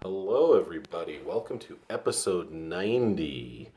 Hello, everybody. Welcome to episode 90.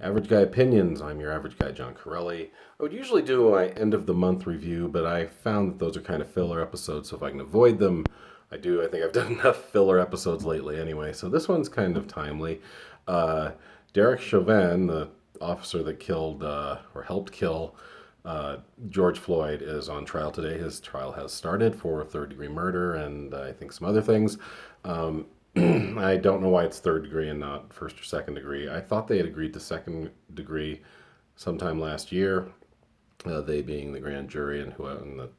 Average Guy Opinions. I'm your average guy, John Corelli. I would usually do my end of the month review, but I found that those are kind of filler episodes, so if I can avoid them, I do. I think I've done enough filler episodes lately anyway, so this one's kind of timely. Uh, Derek Chauvin, the officer that killed or helped kill uh, George Floyd, is on trial today. His trial has started for third degree murder and I think some other things. Um, I don't know why it's third degree and not first or second degree. I thought they had agreed to second degree sometime last year. They being the grand jury and the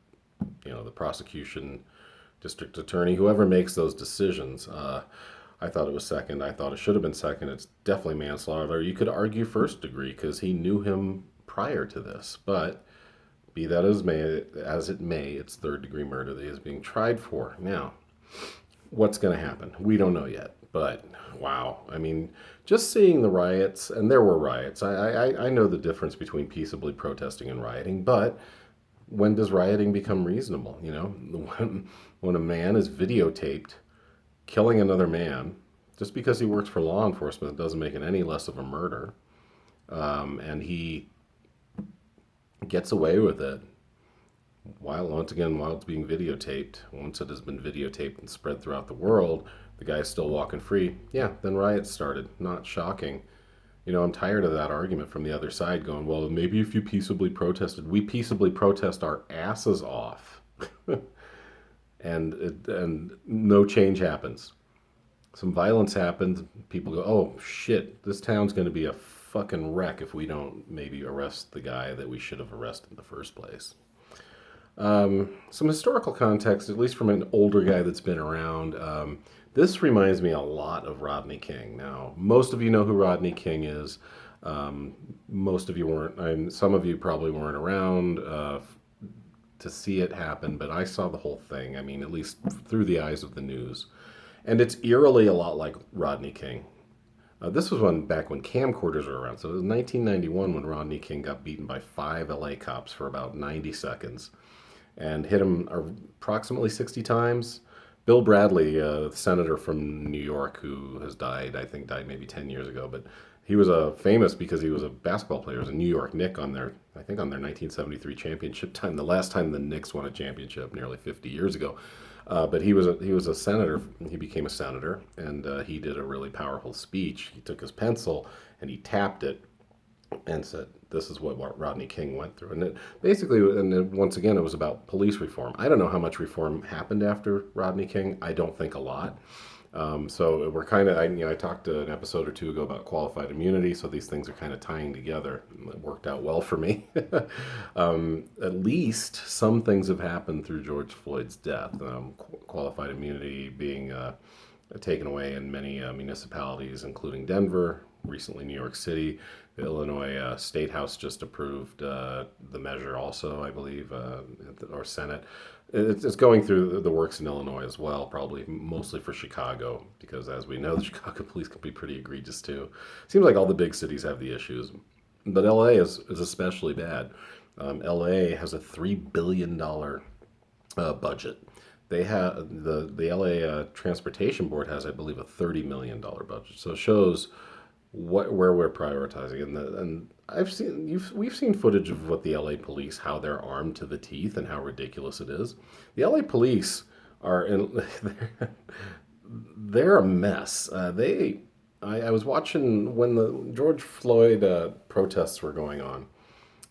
the prosecution, district attorney, whoever makes those decisions. I thought it was second. I thought it should have been second. It's definitely manslaughter. You could argue first degree because he knew him prior to this, but be that as it may, it's third degree murder that he is being tried for. Now, what's going to happen? We don't know yet. But wow, I mean, just seeing the riots, and there were riots. I know the difference between peaceably protesting and rioting, but when does rioting become reasonable? When a man is videotaped killing another man, just because he works for law enforcement doesn't make it any less of a murder, and he gets away with it while it's being videotaped. Once it has been videotaped and spread throughout the world, the guy's still walking free. Yeah, then riots started. Not shocking. I'm tired of that argument from the other side going, well, maybe if you peaceably protested, we peaceably protest our asses off. And no change happens. Some violence happens. People go, oh shit, this town's going to be a fucking wreck if we don't maybe arrest the guy that we should have arrested in the first place. Some historical context, at least from an older guy that's been around. This reminds me a lot of Rodney King. Now, most of you know who Rodney King is. Most of you weren't. Some of you probably weren't around to see it happen, but I saw the whole thing. I mean, at least through the eyes of the news, and it's eerily a lot like Rodney King. This was back when camcorders were around. So it was 1991 when Rodney King got beaten by 5 LA cops for about 90 seconds and hit him approximately 60 times. Bill Bradley, the senator from New York who has died, I think died maybe 10 years ago, but he was famous because he was a basketball player. He was a New York Knick I think on their 1973 championship time, the last time the Knicks won a championship nearly 50 years ago. But he was a senator. He became a senator, and he did a really powerful speech. He took his pencil and he tapped it and said, "This is what Rodney King went through." And once again, it was about police reform. I don't know how much reform happened after Rodney King. I don't think a lot. So we're kind of, I talked an episode or two ago about qualified immunity, so these things are kind of tying together. It worked out well for me. At least some things have happened through George Floyd's death. Qualified immunity being taken away in many municipalities, including Denver, recently New York City. The Illinois State House just approved the measure also, I believe, or Senate. It's going through the works in Illinois as well, probably mostly for Chicago, because as we know, the Chicago police can be pretty egregious too. Seems like all the big cities have the issues, but LA is especially bad. LA has a $3 billion budget. They have the LA Transportation Board has, I believe, a $30 million budget. So it shows where we're prioritizing, and we've seen footage of what the LA police, how they're armed to the teeth, and how ridiculous it is. The LA police are in they're a mess. I was watching when the George Floyd protests were going on.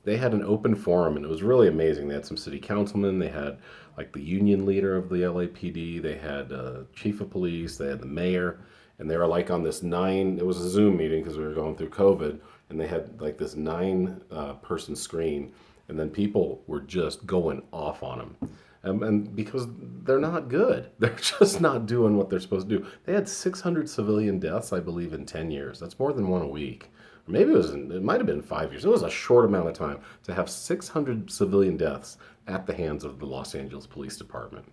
They had an open forum, and it was really amazing. They had some city councilmen, they had like the union leader of the LAPD, they had chief of police, they had the mayor, and they were like on this it was a Zoom meeting because we were going through COVID, and they had like this nine person screen, and then people were just going off on them. And because they're not good, they're just not doing what they're supposed to do. They had 600 civilian deaths, I believe, in 10 years. That's more than one a week. Or maybe it might have been 5 years. It was a short amount of time to have 600 civilian deaths at the hands of the Los Angeles Police Department.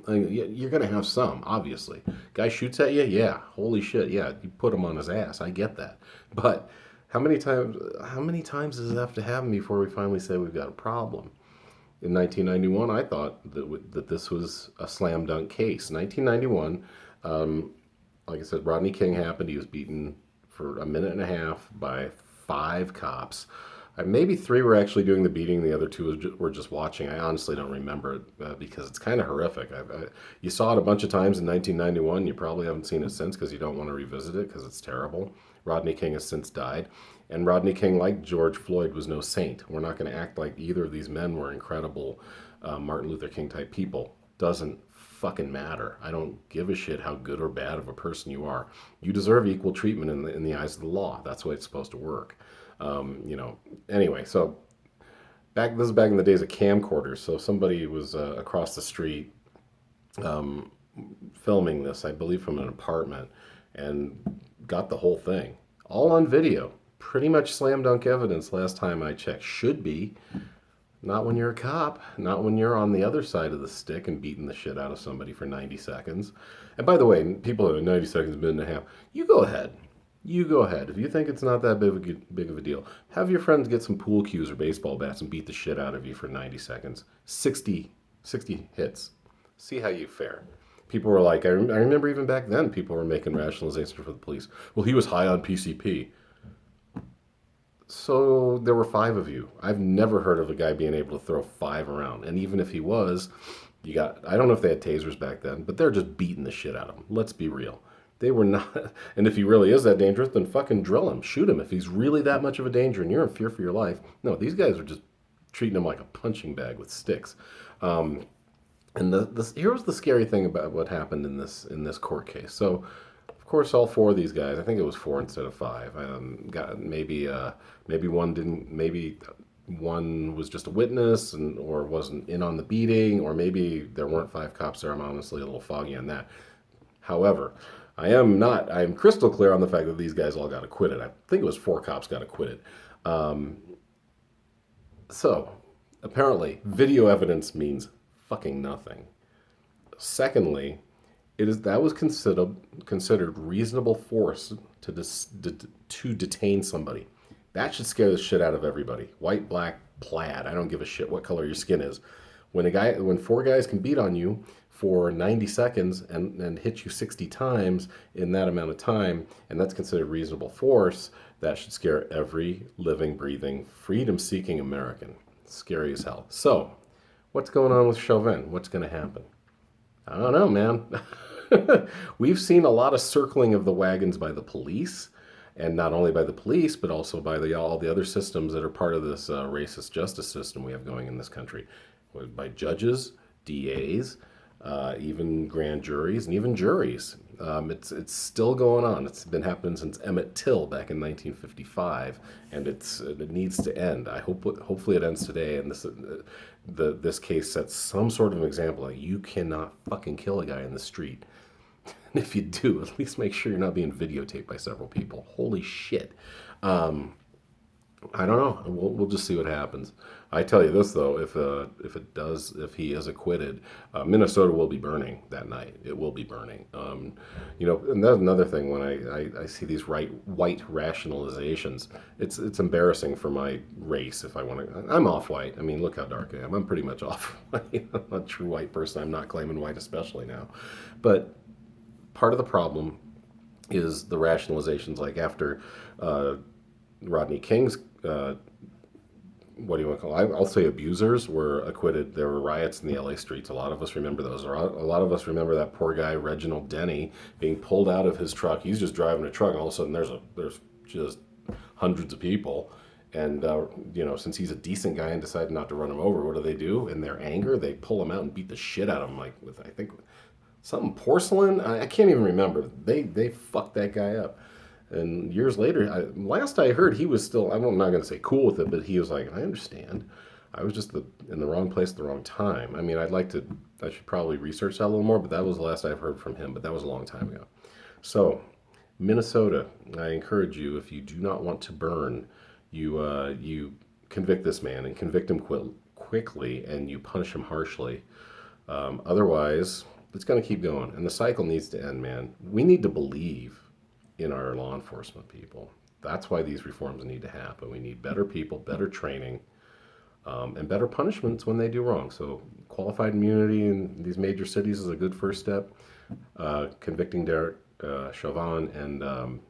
I mean, you're going to have some, obviously. Guy shoots at you, yeah, holy shit, yeah, you put him on his ass. I get that, but how many times? How many times does it have to happen before we finally say we've got a problem? In 1991, I thought that this was a slam dunk case. 1991, like I said, Rodney King happened. He was beaten for a minute and a half by 5 cops. Maybe 3 were actually doing the beating. The other 2 were just watching. I honestly don't remember it because it's kind of horrific. You saw it a bunch of times in 1991. You probably haven't seen it since because you don't want to revisit it because it's terrible. Rodney King has since died. And Rodney King, like George Floyd, was no saint. We're not going to act like either of these men were incredible Martin Luther King type people. Doesn't fucking matter. I don't give a shit how good or bad of a person you are. You deserve equal treatment in the eyes of the law. That's the way it's supposed to work. You know. Anyway, so this is back in the days of camcorders. So somebody was across the street filming this, I believe, from an apartment, and got the whole thing all on video. Pretty much slam dunk evidence. Last time I checked, should be. Not when you're a cop. Not when you're on the other side of the stick and beating the shit out of somebody for 90 seconds. And by the way, people are 90 seconds, minute and a half. You go ahead. You go ahead. If you think it's not that big of a deal, have your friends get some pool cues or baseball bats and beat the shit out of you for 90 seconds. 60 hits. See how you fare. People were like, I remember even back then, people were making rationalizations for the police. Well, he was high on PCP. So there were 5 of you. I've never heard of a guy being able to throw 5 around. And even if he was, I don't know if they had tasers back then, but they're just beating the shit out of him. Let's be real. They were not, and if he really is that dangerous, then fucking drill him. Shoot him. If he's really that much of a danger and you're in fear for your life. No, these guys are just treating him like a punching bag with sticks. And here's the scary thing about what happened in this court case. So, of course, all 4 of these guys, I think it was 4 instead of 5, got maybe one didn't, maybe one was just a witness or wasn't in on the beating, or maybe there weren't 5 cops there. I'm honestly a little foggy on that. However, I am crystal clear on the fact that these guys all got acquitted. I think it was 4 cops got acquitted. So, apparently, video evidence means fucking nothing. Secondly, that was considered reasonable force to detain somebody. That should scare the shit out of everybody. White, black, plaid. I don't give a shit what color your skin is. When 4 guys can beat on you for 90 seconds and hit you 60 times in that amount of time, and that's considered reasonable force, that should scare every living, breathing, freedom-seeking American. Scary as hell. So, what's going on with Chauvin? What's going to happen? I don't know, man. We've seen a lot of circling of the wagons by the police, and not only by the police, but also by all the other systems that are part of this racist justice system we have going in this country. By judges, DAs, even grand juries, and even juries. It's still going on. It's been happening since Emmett Till back in 1955, and it needs to end. Hopefully it ends today, and this case sets some sort of an example. Like, you cannot fucking kill a guy in the street. And if you do, at least make sure you're not being videotaped by several people. Holy shit. I don't know. We'll just see what happens. I tell you this though, if he is acquitted, Minnesota will be burning that night. It will be burning. And that's another thing when I see these white rationalizations. It's embarrassing for my race if I want to. I'm off-white. I mean, look how dark I am. I'm pretty much off-white. I'm a true white person. I'm not claiming white, especially now. But part of the problem is the rationalizations. Like after Rodney King's what do you want to call it? I'll say abusers were acquitted. There were riots in the LA streets. A lot of us remember those. A lot of us remember that poor guy, Reginald Denny, being pulled out of his truck. He's just driving a truck, and all of a sudden there's just hundreds of people. And, since he's a decent guy and decided not to run him over, what do? In their anger, they pull him out and beat the shit out of him, like with, I think, something porcelain. I can't even remember. They fucked that guy up. And years later, last I heard, he was still, I'm not going to say cool with it, but he was like, I understand. I was just in the wrong place at the wrong time. I mean, I should probably research that a little more, but that was the last I've heard from him, but that was a long time ago. So, Minnesota, I encourage you, if you do not want to burn, you convict this man and convict him quickly, and you punish him harshly. Otherwise, it's going to keep going, and the cycle needs to end, man. We need to believe in our law enforcement people. That's why these reforms need to happen. We need better people, better training, and better punishments when they do wrong. So qualified immunity in these major cities is a good first step. Convicting Derek Chauvin, and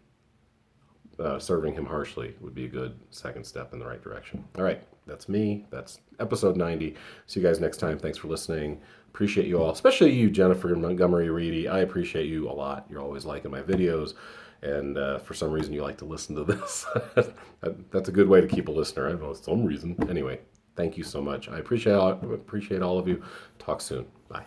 serving him harshly would be a good second step in the right direction. All right, that's me. That's episode 90. See you guys next time. Thanks for listening. Appreciate you all, especially you, Jennifer Montgomery Reedy. I appreciate you a lot. You're always liking my videos, and for some reason you like to listen to this. That's a good way to keep a listener. I don't know, some reason. Anyway, thank you so much. I appreciate all of you. Talk soon. Bye.